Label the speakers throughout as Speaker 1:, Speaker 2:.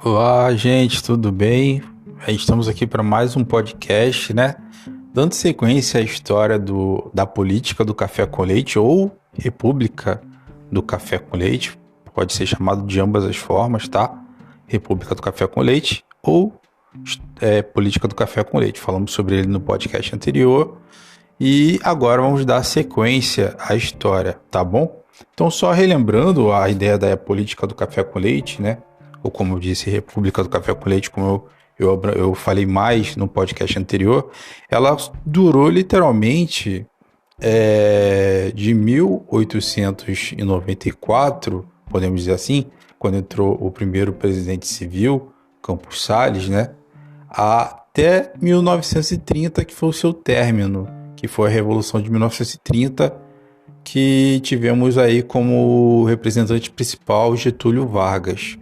Speaker 1: Olá, gente, tudo bem? Estamos aqui para mais um podcast, né? Dando sequência à história da política do café com leite ou República do Café com Leite, pode ser chamado de ambas as formas, tá? República do Café com Leite ou Política do Café com Leite. Falamos sobre ele no podcast anterior e agora vamos dar sequência à história, tá bom? Então, só relembrando a ideia da política do café com leite, né? Ou como eu disse, República do Café com Leite, como eu falei mais no podcast anterior, ela durou literalmente de 1894, podemos dizer assim, quando entrou o primeiro presidente civil, Campos Salles, né? Até 1930, que foi o seu término, que foi a Revolução de 1930, que tivemos aí como representante principal Getúlio Vargas,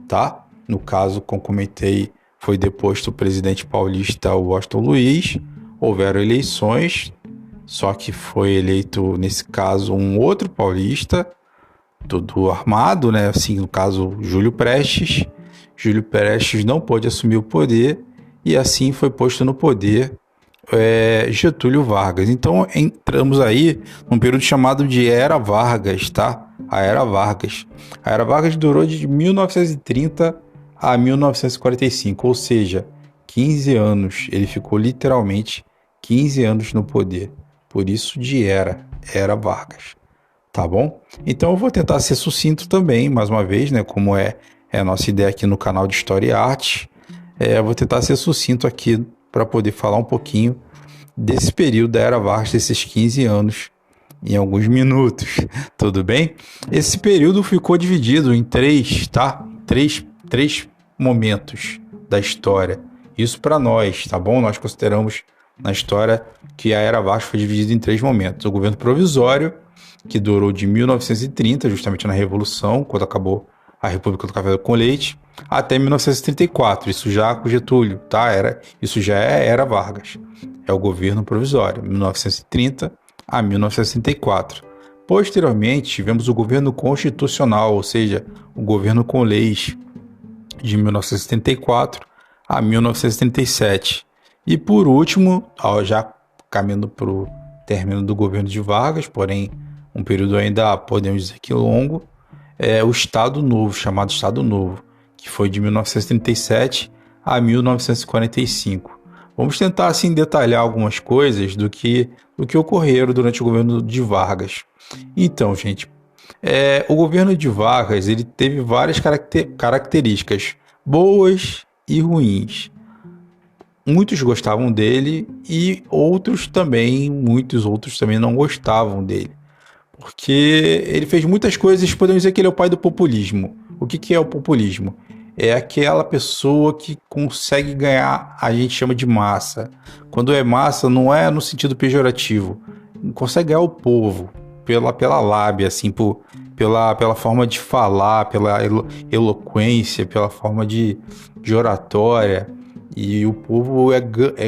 Speaker 1: tá? No caso, como comentei, foi deposto o presidente paulista Washington Luiz, houveram eleições, só que foi eleito, nesse caso, um outro paulista, do armado, né? Assim, no caso, Júlio Prestes. Júlio Prestes não pôde assumir o poder e assim foi posto no poder Getúlio Vargas. Então entramos aí num período chamado de Era Vargas, tá? A Era Vargas. A Era Vargas durou de 1930 a 1945, ou seja, 15 anos. Ele ficou literalmente 15 anos no poder. Por isso de Era Vargas. Tá bom? Então eu vou tentar ser sucinto também, mais uma vez, né? Como é a nossa ideia aqui no canal de História e Arte. Eu vou tentar ser sucinto aqui para poder falar um pouquinho desse período da Era Vargas, desses 15 anos, em alguns minutos. Tudo bem? Esse período ficou dividido em três, tá? Três momentos da história. Isso para nós, tá bom? Nós consideramos na história que a Era Vargas foi dividida em três momentos. O governo provisório, que durou de 1930, justamente na Revolução, quando acabou a República do Café com Leite, até 1934, isso já com Getúlio, tá? Isso já Era Vargas. É o governo provisório, 1930 a 1964. Posteriormente, tivemos o governo constitucional, ou seja, o governo com leis, de 1974 a 1937. E por último, já caminhando para o término do governo de Vargas, porém um período ainda, podemos dizer que longo, é o Estado Novo, chamado Estado Novo, que foi de 1937 a 1945. Vamos tentar assim detalhar algumas coisas do que ocorreram durante o governo de Vargas. Então, gente, o governo de Vargas ele teve várias características boas e ruins. Muitos gostavam dele e muitos outros também não gostavam dele. Porque ele fez muitas coisas, podemos dizer que ele é o pai do populismo. O que é o populismo? É aquela pessoa que consegue ganhar, a gente chama de massa. Quando é massa, não é no sentido pejorativo. Consegue ganhar o povo pela lábia, assim, pela forma de falar, pela eloquência, pela forma de oratória. E o povo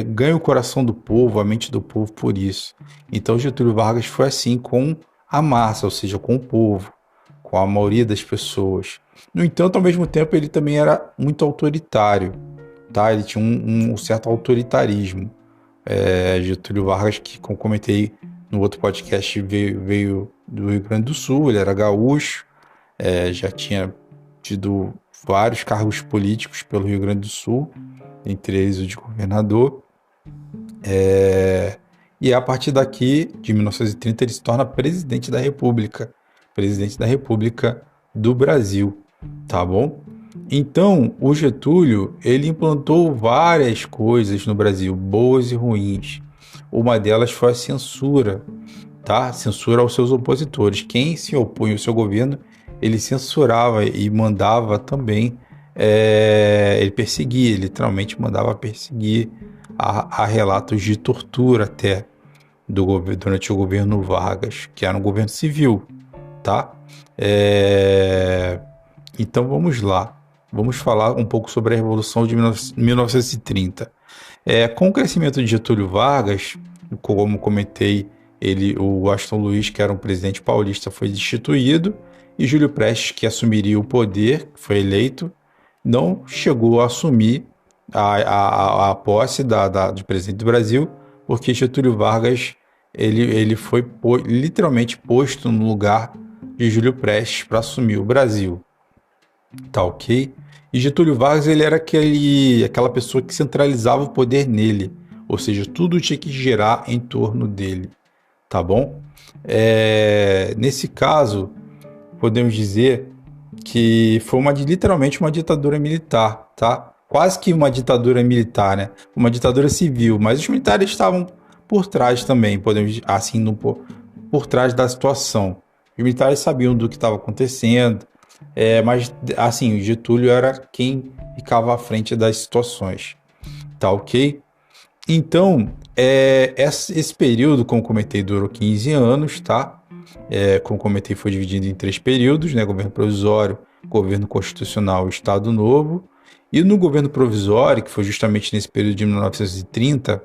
Speaker 1: ganha o coração do povo, a mente do povo por isso. Então Getúlio Vargas foi assim com a massa, ou seja, com o povo, com a maioria das pessoas. No entanto, ao mesmo tempo, ele também era muito autoritário, tá? Ele tinha um certo autoritarismo. Getúlio Vargas, que como comentei no outro podcast, veio do Rio Grande do Sul, ele era gaúcho, já tinha tido vários cargos políticos pelo Rio Grande do Sul, entre eles o de governador. E a partir daqui, de 1930, ele se torna presidente da República do Brasil, tá bom? Então, o Getúlio, ele implantou várias coisas no Brasil, boas e ruins. Uma delas foi a censura, tá? Censura aos seus opositores. Quem se opunha ao seu governo, ele censurava e mandava também, ele perseguia, literalmente mandava perseguir a relatos de tortura até durante o governo Vargas, que era um governo civil, tá? Então vamos lá, vamos falar um pouco sobre a Revolução de 1930. Com o crescimento de Getúlio Vargas, como comentei, o Washington Luiz, que era um presidente paulista, foi destituído, e Júlio Prestes, que assumiria o poder, foi eleito, não chegou a assumir a posse de presidente do Brasil, porque Getúlio Vargas ele foi literalmente posto no lugar de Júlio Prestes para assumir o Brasil. Tá ok? E Getúlio Vargas ele era aquela pessoa que centralizava o poder nele, ou seja, tudo tinha que girar em torno dele, tá bom? Nesse caso, podemos dizer que foi literalmente uma ditadura militar, tá? Quase que uma ditadura militar, né? Uma ditadura civil, mas os militares estavam por trás também, podemos assim, por trás da situação. Os militares sabiam do que estava acontecendo, mas assim, o Getúlio era quem ficava à frente das situações, tá ok? Então, esse período, como comentei, durou 15 anos, tá? Como comentei, foi dividido em 3 períodos, né? Governo provisório, governo constitucional e Estado Novo. E no governo provisório, que foi justamente nesse período de 1930,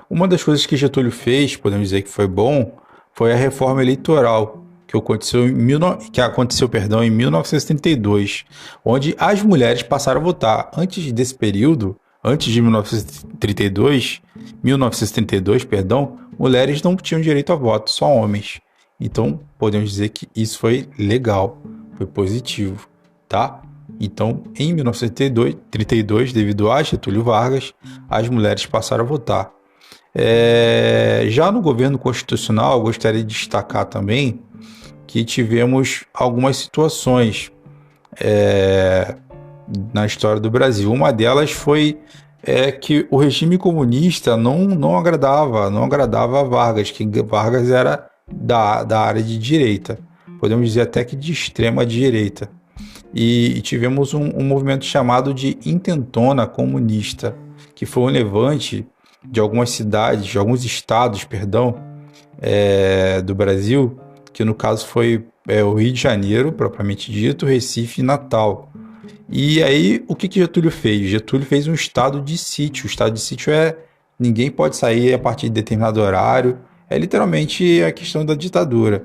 Speaker 1: uma das coisas que Getúlio fez, podemos dizer que foi bom, foi a reforma eleitoral, que aconteceu em 1932, onde as mulheres passaram a votar. Antes desse período, antes de 1932, perdão, mulheres não tinham direito a voto, só homens. Então, podemos dizer que isso foi legal, foi positivo, tá? Então, em 1932, devido a Getúlio Vargas, as mulheres passaram a votar. Já no governo constitucional, gostaria de destacar também que tivemos algumas situações na história do Brasil. Uma delas foi que o regime comunista não agradava a Vargas, que Vargas era da área de direita, podemos dizer até que de extrema direita. E tivemos um movimento chamado de Intentona Comunista, que foi um levante de algumas cidades, de alguns estados, do Brasil, que no caso foi o Rio de Janeiro, propriamente dito, Recife e Natal. E aí, o que Getúlio fez? Getúlio fez um estado de sítio. O estado de sítio ninguém pode sair a partir de determinado horário. É literalmente a questão da ditadura.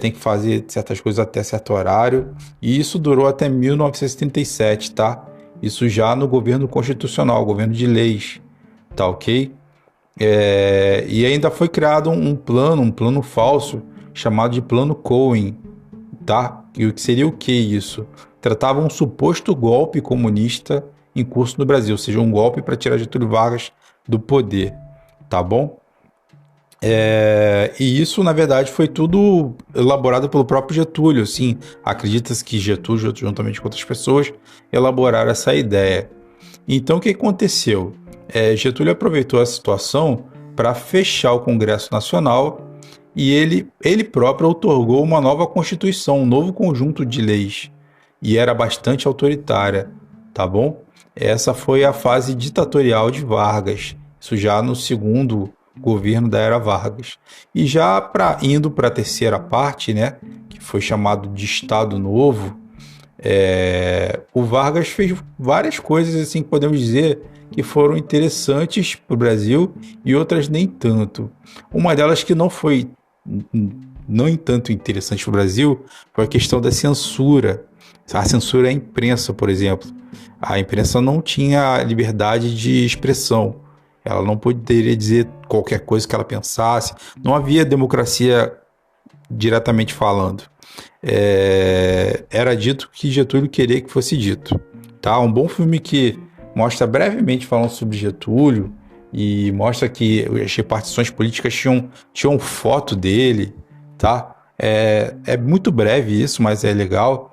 Speaker 1: Tem que fazer certas coisas até certo horário. E isso durou até 1937, tá? Isso já no governo constitucional, governo de leis, tá ok? E ainda foi criado um plano falso, chamado de Plano Cohen, tá? E o que seria o que isso? Tratava um suposto golpe comunista em curso no Brasil, ou seja, um golpe para tirar Getúlio Vargas do poder, tá bom? E isso, na verdade, foi tudo elaborado pelo próprio Getúlio, assim, acredita-se que Getúlio, juntamente com outras pessoas, elaboraram essa ideia. Então, o que aconteceu? Getúlio aproveitou a situação para fechar o Congresso Nacional e ele próprio outorgou uma nova Constituição, um novo conjunto de leis, e era bastante autoritária, tá bom? Essa foi a fase ditatorial de Vargas, isso já no segundo governo da era Vargas. E já indo para a terceira parte, né, que foi chamado de Estado Novo, o Vargas fez várias coisas assim que podemos dizer que foram interessantes para o Brasil e outras nem tanto. Uma delas que não foi tanto interessante para o Brasil foi a questão da censura. A censura à imprensa, por exemplo. A imprensa não tinha liberdade de expressão. Ela não poderia dizer qualquer coisa que ela pensasse. Não havia democracia diretamente falando. Era dito que Getúlio queria que fosse dito. Tá? Um bom filme que mostra brevemente falando sobre Getúlio e mostra que as repartições políticas tinham foto dele. Tá? É muito breve isso, mas é legal.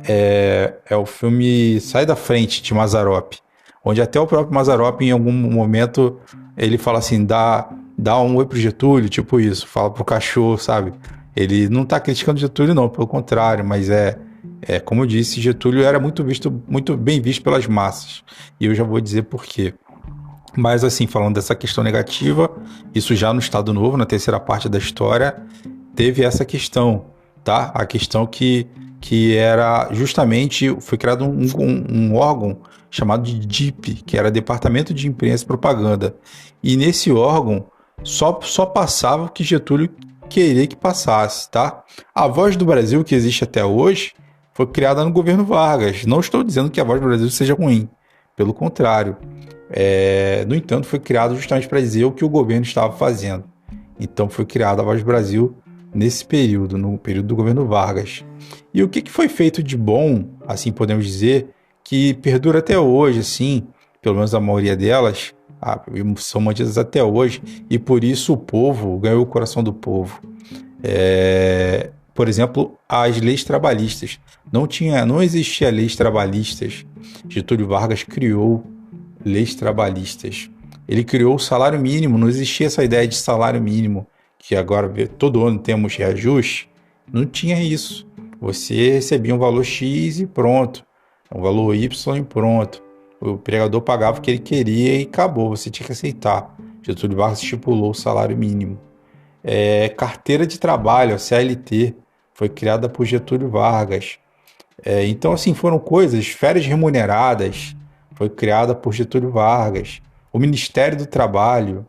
Speaker 1: É o filme Sai da Frente, de Mazzaropi, onde até o próprio Mazzaropi, em algum momento, ele fala assim, dá um oi pro Getúlio, tipo isso, fala pro cachorro, sabe? Ele não tá criticando Getúlio não, pelo contrário, mas como eu disse, Getúlio era muito bem visto pelas massas, e eu já vou dizer por quê. Mas assim, falando dessa questão negativa, isso já no Estado Novo, na terceira parte da história, teve essa questão, tá? A questão que era justamente, foi criado um órgão chamado de DIP, que era Departamento de Imprensa e Propaganda. E nesse órgão só passava o que Getúlio queria que passasse, tá? A Voz do Brasil, que existe até hoje, foi criada no governo Vargas. Não estou dizendo que a Voz do Brasil seja ruim, pelo contrário. No entanto, foi criado justamente para dizer o que o governo estava fazendo. Então foi criada a Voz do Brasil nesse período, no período do governo Vargas. E o que foi feito de bom, assim podemos dizer, que perdura até hoje, assim, pelo menos a maioria delas, são mantidas até hoje, e por isso o povo ganhou o coração do povo. Por exemplo, as leis trabalhistas. Não existia leis trabalhistas. Getúlio Vargas criou leis trabalhistas. Ele criou o salário mínimo, não existia essa ideia de salário mínimo, que agora todo ano temos reajuste. Não tinha isso. Você recebia um valor X e pronto, um valor Y e pronto. O empregador pagava o que ele queria e acabou, você tinha que aceitar. Getúlio Vargas estipulou o salário mínimo. Carteira de trabalho, a CLT, foi criada por Getúlio Vargas. Então, assim, foram coisas, férias remuneradas, foi criada por Getúlio Vargas. O Ministério do Trabalho,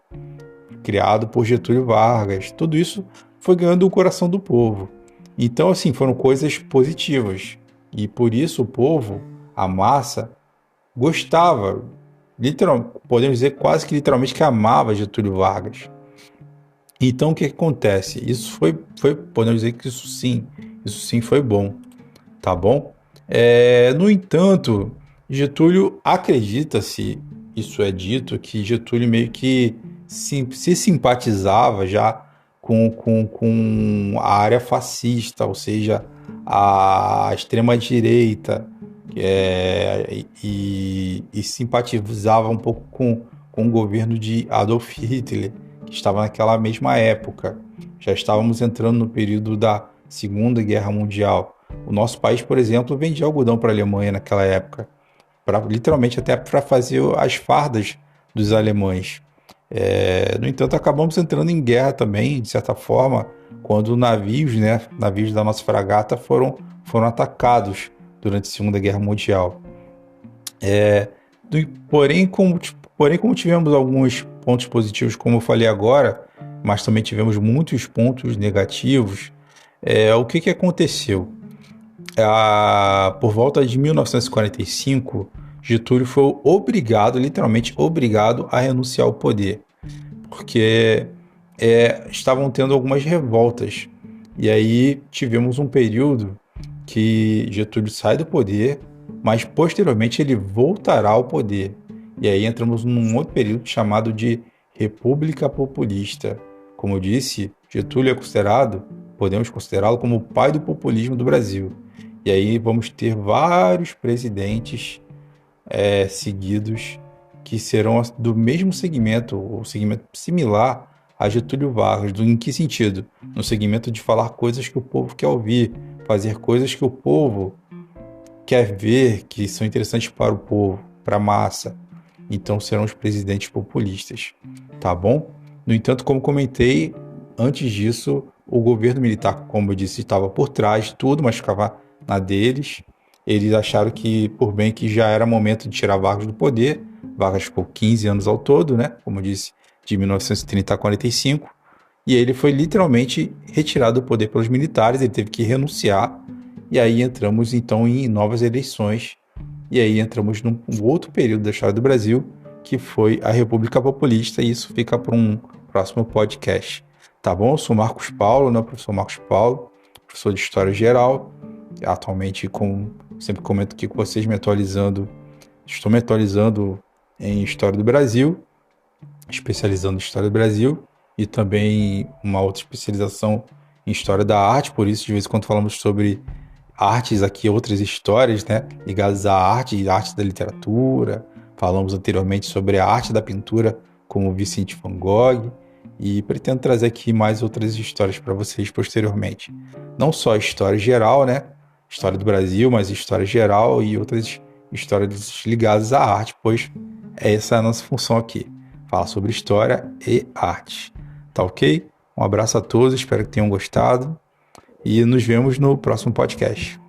Speaker 1: criado por Getúlio Vargas. Tudo isso foi ganhando o coração do povo. Então, assim, foram coisas positivas. E por isso o povo, a massa, gostava, podemos dizer quase que literalmente que amava Getúlio Vargas. Então, o que acontece? Isso foi, podemos dizer que isso sim foi bom, tá bom? No entanto, Getúlio acredita-se, isso é dito, que Getúlio meio que se simpatizava já com a área fascista, ou seja, a extrema-direita, e simpatizava um pouco com o governo de Adolf Hitler, que estava naquela mesma época. Já estávamos entrando no período da Segunda Guerra Mundial. O nosso país, por exemplo, vendia algodão para a Alemanha naquela época, literalmente até para fazer as fardas dos alemães. No entanto, acabamos entrando em guerra também, de certa forma, quando navios da nossa fragata foram atacados durante a Segunda Guerra Mundial. Porém, como tivemos alguns pontos positivos, como eu falei agora, mas também tivemos muitos pontos negativos, o que aconteceu? Por volta de 1945, Getúlio foi literalmente obrigado a renunciar ao poder, porque estavam tendo algumas revoltas. E aí tivemos um período que Getúlio sai do poder, mas posteriormente ele voltará ao poder. E aí entramos num outro período chamado de República Populista. Como eu disse, Getúlio podemos considerá-lo como o pai do populismo do Brasil. E aí vamos ter vários presidentes seguidos que serão do mesmo segmento, ou segmento similar a Getúlio Vargas. Em que sentido? No segmento de falar coisas que o povo quer ouvir, fazer coisas que o povo quer ver, que são interessantes para o povo, para a massa. Então serão os presidentes populistas, tá bom? No entanto, como comentei, antes disso, o governo militar, como eu disse, estava por trás de tudo, mas ficava na deles. Eles acharam que, por bem, que já era momento de tirar Vargas do poder. Vargas ficou 15 anos ao todo, né? Como eu disse, de 1930 a 45. E ele foi literalmente retirado do poder pelos militares, ele teve que renunciar. E aí entramos, então, em novas eleições. E aí entramos num outro período da história do Brasil, que foi a República Populista, e isso fica para um próximo podcast. Tá bom? Eu sou Marcos Paulo, né? Professor Marcos Paulo, professor de História Geral. Atualmente, sempre comento aqui com vocês, estou me atualizando em História do Brasil, especializando em História do Brasil, e também uma outra especialização em História da Arte. Por isso, de vez em quando falamos sobre artes aqui, outras histórias, né, ligadas à arte e arte da literatura. Falamos anteriormente sobre a arte da pintura, como Vicente Van Gogh, e pretendo trazer aqui mais outras histórias para vocês posteriormente. Não só história geral, né, história do Brasil, mas história geral e outras histórias ligadas à arte, pois essa é a nossa função aqui, falar sobre história e arte. Tá ok? Um abraço a todos, espero que tenham gostado e nos vemos no próximo podcast.